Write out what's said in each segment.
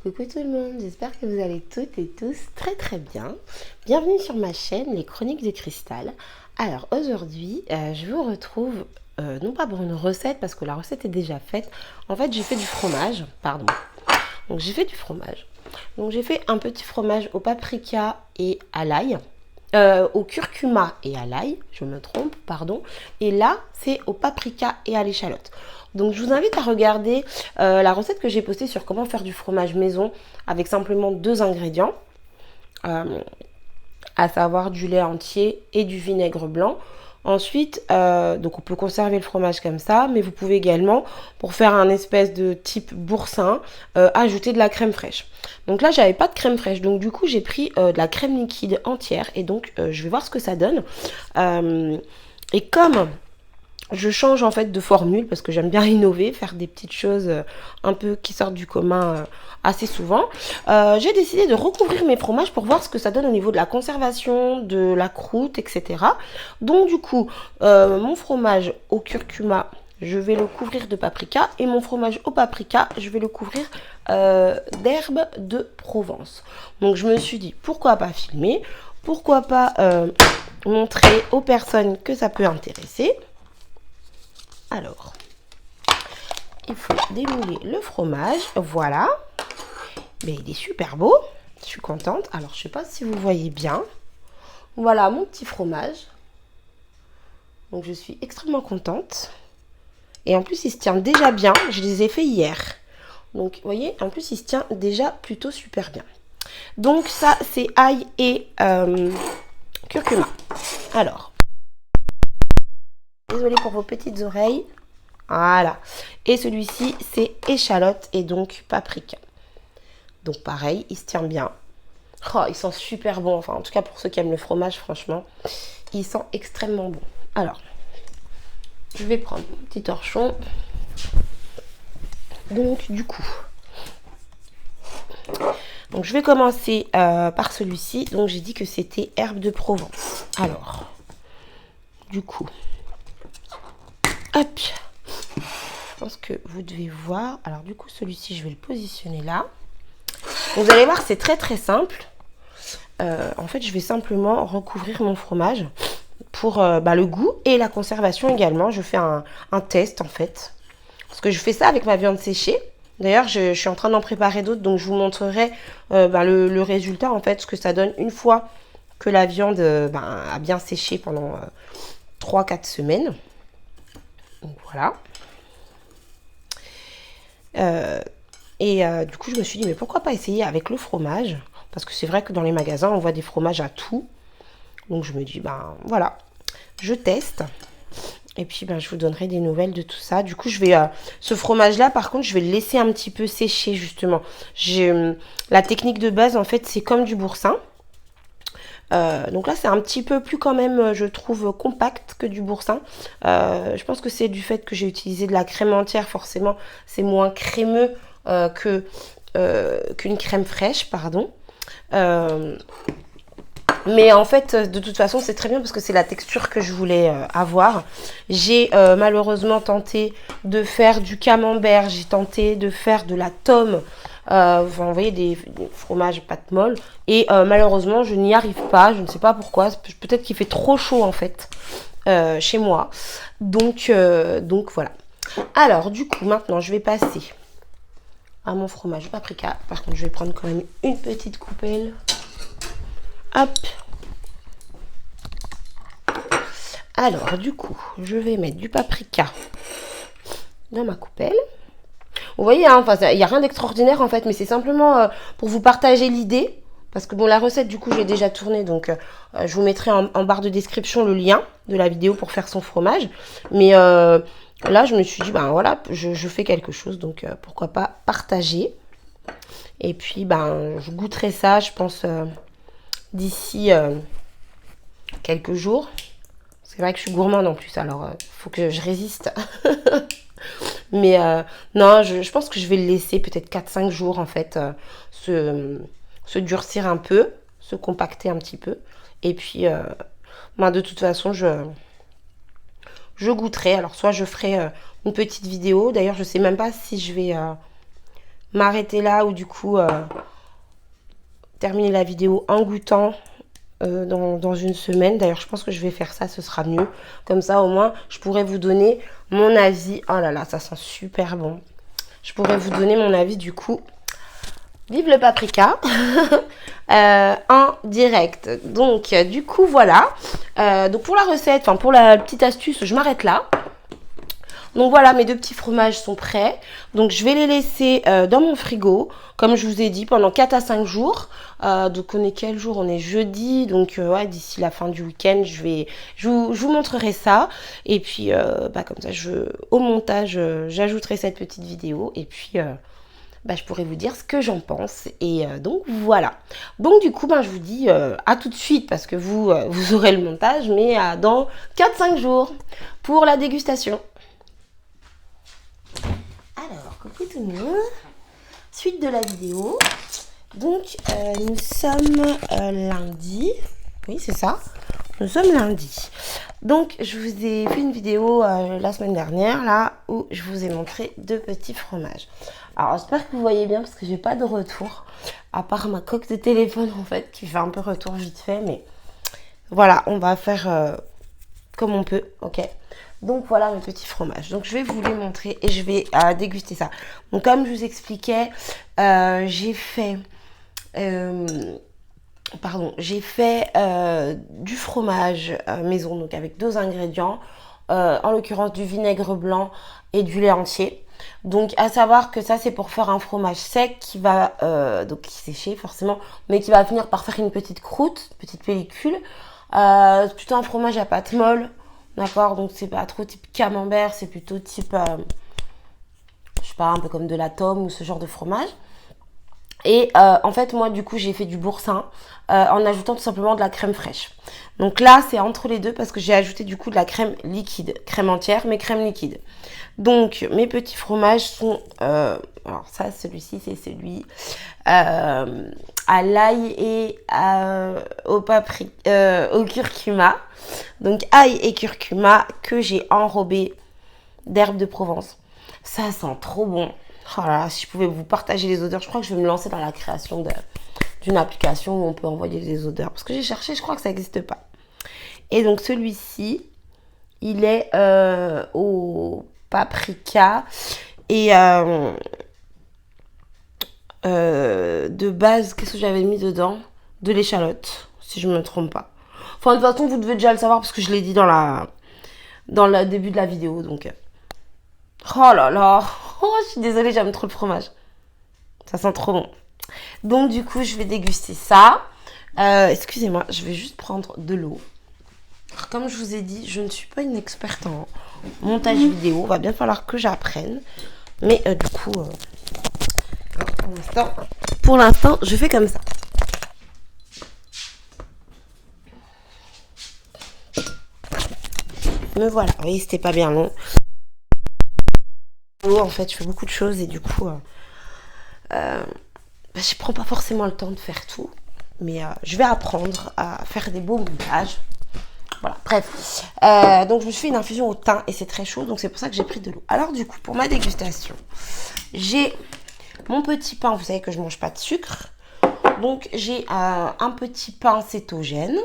Coucou tout le monde, j'espère que vous allez toutes et tous très très bien. Bienvenue sur ma chaîne Les Chroniques de Cristal. Alors aujourd'hui, je vous retrouve, non pas pour une recette parce que la recette est déjà faite. En fait, j'ai fait du fromage, pardon. Donc j'ai fait du fromage. Donc j'ai fait un petit fromage au paprika et à l'ail. Au curcuma et à l'ail, je me trompe, pardon. Et là, c'est au paprika et à l'échalote. Donc je vous invite à regarder la recette que j'ai postée sur comment faire du fromage maison avec simplement 2 ingrédients, à savoir du lait entier et du vinaigre blanc. Ensuite, donc on peut conserver le fromage comme ça, mais vous pouvez également, pour faire un espèce de type boursin, ajouter de la crème fraîche. Donc là, j'avais pas de crème fraîche, donc du coup, j'ai pris de la crème liquide entière, et donc je vais voir ce que ça donne. Et comme je change en fait de formule parce que j'aime bien innover, faire des petites choses un peu qui sortent du commun assez souvent. J'ai décidé de recouvrir mes fromages pour voir ce que ça donne au niveau de la conservation, de la croûte, etc. Donc du coup, mon fromage au curcuma, je vais le couvrir de paprika et mon fromage au paprika, je vais le couvrir d'herbes de Provence. Donc je me suis dit, pourquoi pas filmer, pourquoi pas montrer aux personnes que ça peut intéresser. Alors, il faut démouler le fromage, voilà. Mais il est super beau, je suis contente. Alors, je sais pas si vous voyez bien. Voilà mon petit fromage. Donc, je suis extrêmement contente. Et en plus, il se tient déjà bien. Je les ai fait hier. Donc, vous voyez, en plus, il se tient déjà plutôt super bien. Donc, ça, c'est ail et curcuma. Alors, désolée pour vos petites oreilles. Voilà. Et celui-ci, c'est échalote et donc paprika. Donc pareil, il se tient bien. Oh, il sent super bon. Enfin, en tout cas, pour ceux qui aiment le fromage, franchement, il sent extrêmement bon. Alors, je vais prendre mon petit torchon. Donc, du coup, je vais commencer par celui-ci. Donc, j'ai dit que c'était herbe de Provence. Alors, du coup, hop. Je pense que vous devez voir. Alors du coup, celui-ci, je vais le positionner là. Vous allez voir, c'est très très simple. En fait, je vais simplement recouvrir mon fromage pour le goût et la conservation également. Je fais un test en fait. Parce que je fais ça avec ma viande séchée. D'ailleurs, je suis en train d'en préparer d'autres. Donc, je vous montrerai le résultat en fait, ce que ça donne une fois que la viande a bien séché pendant 3-4 semaines. Donc, voilà. Du coup, je me suis dit, mais pourquoi pas essayer avec le fromage? Parce que c'est vrai que dans les magasins, on voit des fromages à tout. Donc, je me dis, voilà, je teste. Et puis, je vous donnerai des nouvelles de tout ça. Du coup, je vais... ce fromage-là, par contre, je vais le laisser un petit peu sécher, justement. La technique de base, en fait, c'est comme du boursin. Donc là, c'est un petit peu plus quand même, je trouve, compact que du boursin. Je pense que c'est du fait que j'ai utilisé de la crème entière, forcément, c'est moins crémeux qu'une crème fraîche, pardon. Mais en fait, de toute façon, c'est très bien parce que c'est la texture que je voulais avoir. J'ai malheureusement tenté de faire du camembert, j'ai tenté de faire de la tome. Vous voyez, des fromages pâte molle. Et malheureusement, je n'y arrive pas. Je ne sais pas pourquoi. Peut-être qu'il fait trop chaud en fait chez moi. Donc voilà. Alors, du coup, maintenant, je vais passer à mon fromage paprika. Par contre, je vais prendre quand même une petite coupelle. Hop. Alors, du coup, je vais mettre du paprika dans ma coupelle. Vous voyez, hein, il n'y a rien d'extraordinaire en fait, mais c'est simplement pour vous partager l'idée. Parce que bon, la recette, du coup, j'ai déjà tourné, donc je vous mettrai en barre de description le lien de la vidéo pour faire son fromage. Mais là, je me suis dit, voilà, je fais quelque chose, donc pourquoi pas partager. Et puis, je goûterai ça, je pense, d'ici quelques jours. C'est vrai que je suis gourmande en plus, alors il faut que je résiste. Mais non, je pense que je vais le laisser peut-être 4-5 jours en fait se durcir un peu, se compacter un petit peu. Et puis, de toute façon, je goûterai. Alors, soit je ferai une petite vidéo. D'ailleurs, je sais même pas si je vais m'arrêter là ou du coup terminer la vidéo en goûtant dans une semaine. D'ailleurs, je pense que je vais faire ça, ce sera mieux. Comme ça, au moins, je pourrais vous donner mon avis. Oh là là, ça sent super bon. Je pourrais vous donner mon avis du coup. Vive le paprika en direct. Donc, du coup, voilà. Donc, pour la recette, enfin, pour la petite astuce, je m'arrête là. Donc voilà, mes deux petits fromages sont prêts. Donc je vais les laisser dans mon frigo, comme je vous ai dit, pendant 4 à 5 jours. Donc on est quel jour? On est jeudi, donc ouais, d'ici la fin du week-end, je vous montrerai ça. Et puis comme ça, au montage, j'ajouterai cette petite vidéo. Et puis je pourrai vous dire ce que j'en pense. Et donc voilà. Donc du coup, je vous dis à tout de suite, parce que vous aurez le montage, mais dans 4-5 jours pour la dégustation. Alors, coucou tout le monde, suite de la vidéo. Donc, nous sommes lundi. Oui, c'est ça. Nous sommes lundi. Donc, je vous ai fait une vidéo la semaine dernière, là, où je vous ai montré deux petits fromages. Alors, j'espère que vous voyez bien, parce que j'ai pas de retour, à part ma coque de téléphone, en fait, qui fait un peu retour vite fait. Mais voilà, on va faire comme on peut, ok? Donc voilà mes petits fromages. Donc je vais vous les montrer et je vais déguster ça. Donc comme je vous expliquais, j'ai fait du fromage maison, donc avec deux ingrédients, en l'occurrence du vinaigre blanc et du lait entier. Donc à savoir que ça c'est pour faire un fromage sec qui va qui sécher forcément, mais qui va finir par faire une petite croûte, petite pellicule. C'est plutôt un fromage à pâte molle. D'accord, donc c'est pas trop type camembert, c'est plutôt type, je sais pas, un peu comme de la tome ou ce genre de fromage. Et en fait, moi, du coup, j'ai fait du boursin en ajoutant tout simplement de la crème fraîche. Donc là, c'est entre les deux parce que j'ai ajouté du coup de la crème liquide, crème entière, mais crème liquide. Donc, mes petits fromages sont... alors ça, celui-ci, c'est celui à l'ail et au curcuma. Donc, ail et curcuma que j'ai enrobé d'herbes de Provence. Ça sent trop bon. Oh là là, si je pouvais vous partager les odeurs, je crois que je vais me lancer dans la création d'une application où on peut envoyer des odeurs. Parce que j'ai cherché, je crois que ça n'existe pas. Et donc, celui-ci, il est au paprika et de base, qu'est-ce que j'avais mis dedans? De l'échalote, si je ne me trompe pas. Enfin, de toute façon, vous devez déjà le savoir parce que je l'ai dit dans le début de la vidéo. Donc, oh là là, oh, je suis désolée, j'aime trop le fromage. Ça sent trop bon. Donc, du coup, je vais déguster ça. Excusez-moi, je vais juste prendre de l'eau. Comme je vous ai dit, je ne suis pas une experte en montage vidéo. Il va bien falloir que j'apprenne. Mais du coup, pour l'instant, je fais comme ça. Me voilà. Oui, c'était pas bien long. En fait, je fais beaucoup de choses et du coup, je prends pas forcément le temps de faire tout. Mais je vais apprendre à faire des beaux montages. Voilà, bref. Donc, je me suis fait une infusion au thym et c'est très chaud. Donc, c'est pour ça que j'ai pris de l'eau. Alors, du coup, pour ma dégustation, j'ai mon petit pain. Vous savez que je mange pas de sucre. Donc, j'ai un petit pain cétogène.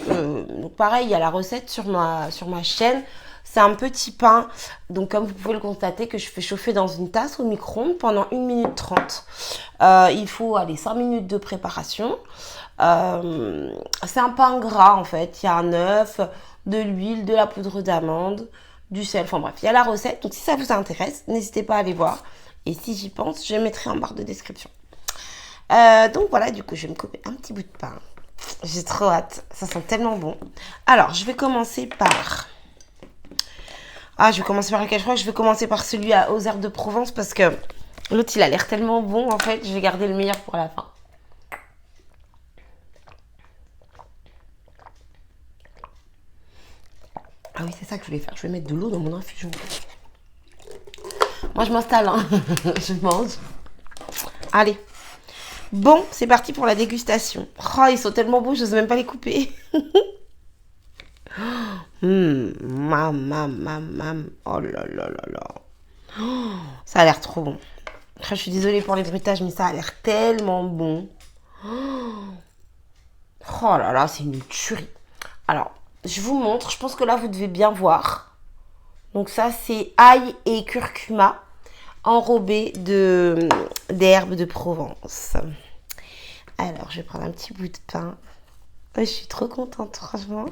Donc, pareil, il y a la recette sur ma chaîne. C'est un petit pain, donc comme vous pouvez le constater, que je fais chauffer dans une tasse au micro-ondes pendant 1 minute 30. Il faut 5 minutes de préparation. C'est un pain gras en fait. Il y a un œuf, de l'huile, de la poudre d'amande, du sel. Enfin bref, il y a la recette. Donc si ça vous intéresse, n'hésitez pas à aller voir. Et si j'y pense, je mettrai en barre de description. Donc voilà, du coup, je vais me couper un petit bout de pain. J'ai trop hâte. Ça sent tellement bon. Alors, je vais commencer par... je vais commencer par lequel? Je crois que je vais commencer par celui aux herbes de Provence parce que l'autre, il a l'air tellement bon, en fait. Je vais garder le meilleur pour la fin. Ah oui, c'est ça que je voulais faire. Je vais mettre de l'eau dans mon infusion. Moi, je m'installe, hein. Je mange. Allez. Bon, c'est parti pour la dégustation. Oh, ils sont tellement beaux, je n'ose même pas les couper. Mam. Oh là là là là. Oh, ça a l'air trop bon. Je suis désolée pour les bruitages, mais ça a l'air tellement bon. Oh là là, c'est une tuerie. Alors, je vous montre. Je pense que là, vous devez bien voir. Donc ça, c'est ail et curcuma enrobé d'herbes de Provence. Alors, je vais prendre un petit bout de pain. Je suis trop contente, franchement.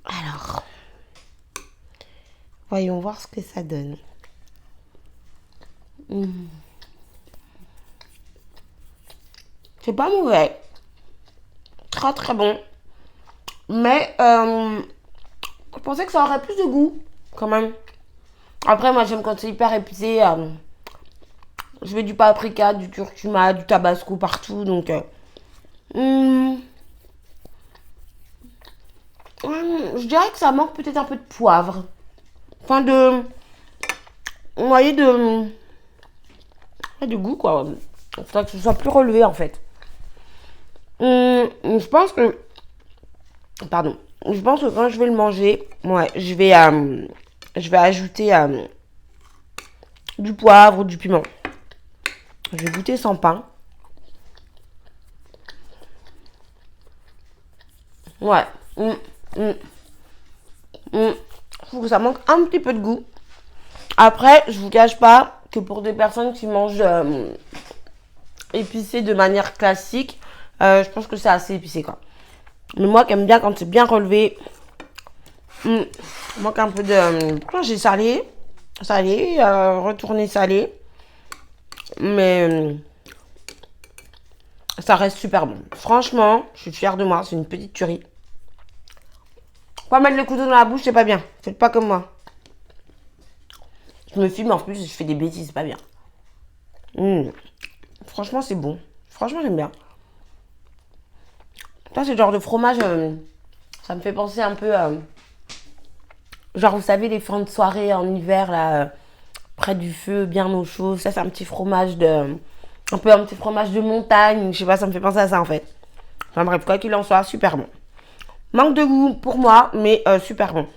Alors, voyons voir ce que ça donne. C'est pas mauvais. Très très bon. Mais je pensais que ça aurait plus de goût, quand même. Après, moi, j'aime quand c'est hyper épicé. Je mets du paprika, du curcuma, du tabasco partout. Donc, je dirais que ça manque peut-être un peu de poivre. Enfin, vous voyez, de goût, quoi. Il faudrait que ce soit plus relevé, en fait. Je pense que... Pardon. Je pense que quand je vais le manger, ouais, je vais ajouter du poivre ou du piment. Je vais goûter sans pain. Ouais. Je trouve que ça manque un petit peu de goût. Après, je vous cache pas que pour des personnes qui mangent épicé de manière classique, je pense que c'est assez épicé, quoi. Mais moi qui aime bien quand c'est bien relevé, manque un peu de... J'ai salé, retourné salé. Mais ça reste super bon. Franchement, je suis fière de moi. C'est une petite tuerie. Pas mettre le couteau dans la bouche, c'est pas bien. Faites pas comme moi. Je me filme, en plus, je fais des bêtises, c'est pas bien. Franchement, c'est bon. Franchement, j'aime bien. Ça, c'est le genre de fromage... ça me fait penser un peu... genre, vous savez, les fins de soirée en hiver, là... près du feu, bien au chaud. Ça, c'est un petit fromage de... un petit fromage de montagne. Je sais pas, ça me fait penser à ça, en fait. Enfin bref, quoi qu'il en soit, super bon. Manque de goût pour moi, mais super bon.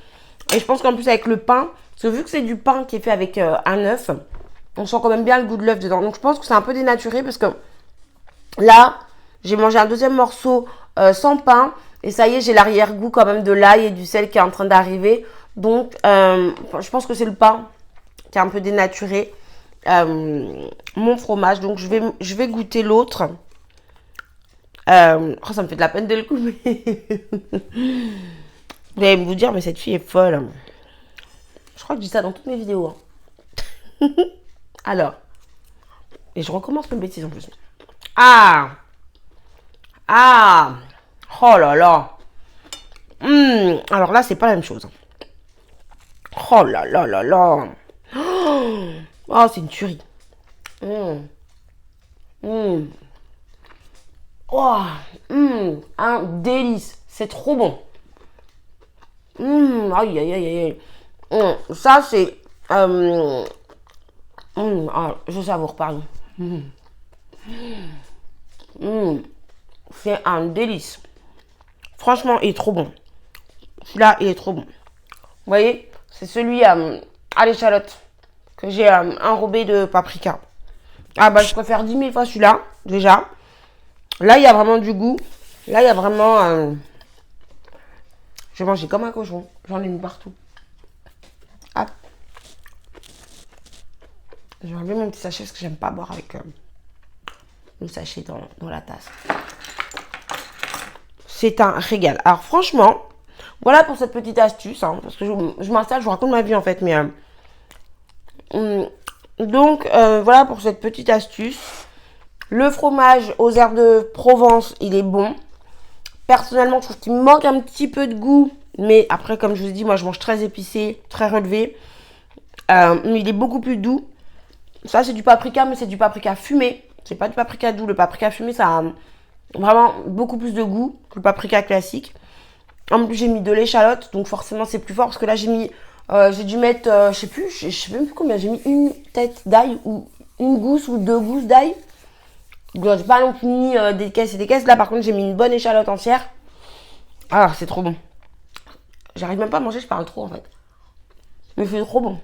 Et je pense qu'en plus, avec le pain... Parce que vu que c'est du pain qui est fait avec un œuf, on sent quand même bien le goût de l'œuf dedans. Donc, je pense que c'est un peu dénaturé parce que... Là, j'ai mangé un deuxième morceau sans pain. Et ça y est, j'ai l'arrière-goût quand même de l'ail et du sel qui est en train d'arriver. Donc, je pense que c'est le pain qui est un peu dénaturé. Mon fromage. Donc, je vais goûter l'autre. Ça me fait de la peine de le couper. Vous allez vous dire, mais cette fille est folle. Je crois que je dis ça dans toutes mes vidéos. Hein. Alors. Et je recommence mes bêtises en plus. Ah! Oh là là! Alors là, c'est pas la même chose. Oh là là là là! Oh, c'est une tuerie. Oh, un délice. C'est trop bon. Aïe, aïe, aïe, aïe. Ça, c'est... je savoure, pardon. C'est un délice. Franchement, il est trop bon. Celui-là, il est trop bon. Vous voyez, c'est celui à l'échalote que j'ai enrobé de paprika. Ah bah, je préfère 10 000 fois celui-là, déjà. Là, il y a vraiment du goût. Là, il y a vraiment... Je vais manger comme un cochon. J'en ai mis partout. Hop. Je vais enlever mon petit sachet parce que j'aime pas boire avec le sachet dans la tasse. C'est un régal. Alors franchement, voilà pour cette petite astuce. Hein, parce que je m'installe, je vous raconte ma vie en fait. Mais donc voilà pour cette petite astuce. Le fromage aux herbes de Provence, il est bon. Personnellement, je trouve qu'il manque un petit peu de goût. Mais après, comme je vous ai dit, moi je mange très épicé, très relevé. Mais il est beaucoup plus doux. Ça, c'est du paprika, mais c'est du paprika fumé. C'est pas du paprika doux. Le paprika fumé, ça a vraiment beaucoup plus de goût que le paprika classique. En plus, j'ai mis de l'échalote, donc forcément, c'est plus fort. Parce que là, j'ai dû mettre, je sais même plus combien. J'ai mis une tête d'ail ou une gousse ou 2 gousses d'ail. Donc, j'ai pas non plus mis des caisses et des caisses. Là, par contre, j'ai mis une bonne échalote entière. Ah, c'est trop bon. J'arrive même pas à manger, je parle trop en fait. Mais c'est trop bon.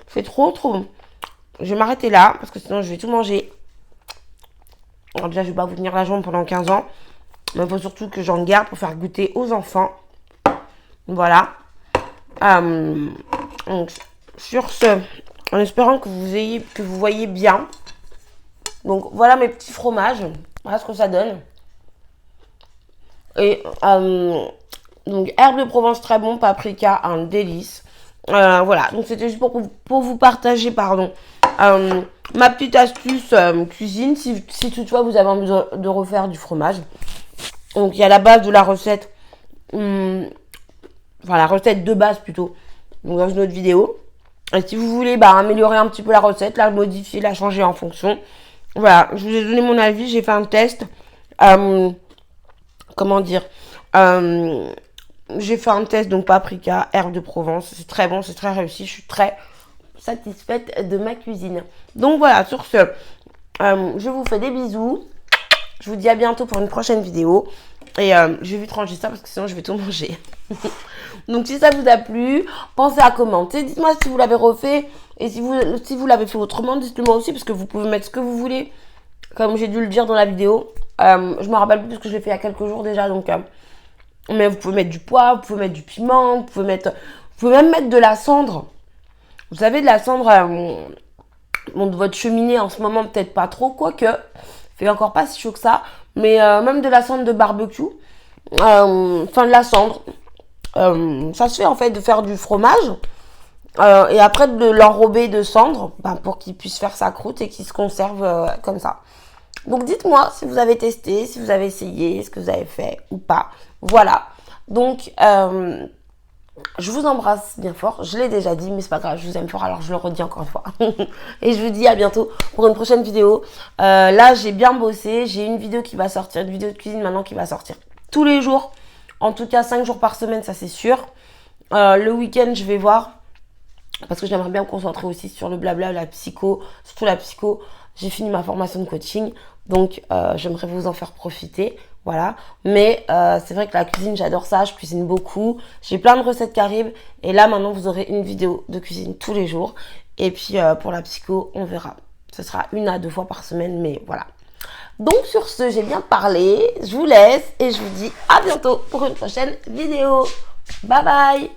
C'est trop, trop bon. je vais m'arrêter là parce que sinon je vais tout manger. Alors déjà, je vais pas vous tenir la jambe pendant 15 ans. Mais il faut surtout que j'en garde pour faire goûter aux enfants. Voilà. Donc, sur ce, en espérant que vous voyez bien. Donc, voilà mes petits fromages. Voilà ce que ça donne. Et donc, herbe de Provence, très bon. Paprika, un délice. Voilà. Donc, c'était juste pour vous partager, pardon, ma petite astuce cuisine. Si toutefois vous avez envie de refaire du fromage. Donc, il y a la base de la recette. Enfin, la recette de base plutôt. Donc, dans une autre vidéo. Et si vous voulez améliorer un petit peu la recette, la modifier, la changer en fonction. Voilà, je vous ai donné mon avis. J'ai fait un test. Comment dire j'ai fait un test, donc paprika, herbe de Provence. C'est très bon, c'est très réussi. Je suis très satisfaite de ma cuisine. Donc, voilà, sur ce, je vous fais des bisous. Je vous dis à bientôt pour une prochaine vidéo. Et je vais vite ranger ça parce que sinon je vais tout manger. Donc si ça vous a plu, pensez à commenter. Dites-moi si vous l'avez refait. Et si vous l'avez fait autrement, dites-le moi aussi. Parce que vous pouvez mettre ce que vous voulez. Comme j'ai dû le dire dans la vidéo. Je me rappelle plus parce que je l'ai fait il y a quelques jours déjà. Donc, mais vous pouvez mettre du poivre, vous pouvez mettre du piment. Vous pouvez même mettre de la cendre. Vous savez, de la cendre de votre cheminée en ce moment, peut-être pas trop. Quoique, fait encore pas si chaud que ça. Mais même de la cendre de barbecue, de la cendre, ça se fait en fait de faire du fromage et après de l'enrober de cendre pour qu'il puisse faire sa croûte et qu'il se conserve comme ça. Donc dites-moi si vous avez testé, si vous avez essayé, ce que vous avez fait ou pas. Voilà. Donc je vous embrasse bien fort. Je l'ai déjà dit, mais c'est pas grave, je vous aime fort, alors je le redis encore une fois. Et je vous dis à bientôt pour une prochaine vidéo. Là, j'ai bien bossé. J'ai une vidéo qui va sortir, une vidéo de cuisine maintenant qui va sortir tous les jours. En tout cas, 5 jours par semaine, ça c'est sûr. Le week-end, je vais voir. Parce que j'aimerais bien me concentrer aussi sur le blabla, la psycho. Surtout la psycho. J'ai fini ma formation de coaching. Donc, j'aimerais vous en faire profiter. Voilà. Mais c'est vrai que la cuisine, j'adore ça. Je cuisine beaucoup. J'ai plein de recettes qui arrivent. Et là, maintenant, vous aurez une vidéo de cuisine tous les jours. Et puis, pour la psycho, on verra. Ce sera 1 à 2 fois par semaine. Mais voilà. Donc, sur ce, j'ai bien parlé. Je vous laisse. Et je vous dis à bientôt pour une prochaine vidéo. Bye bye.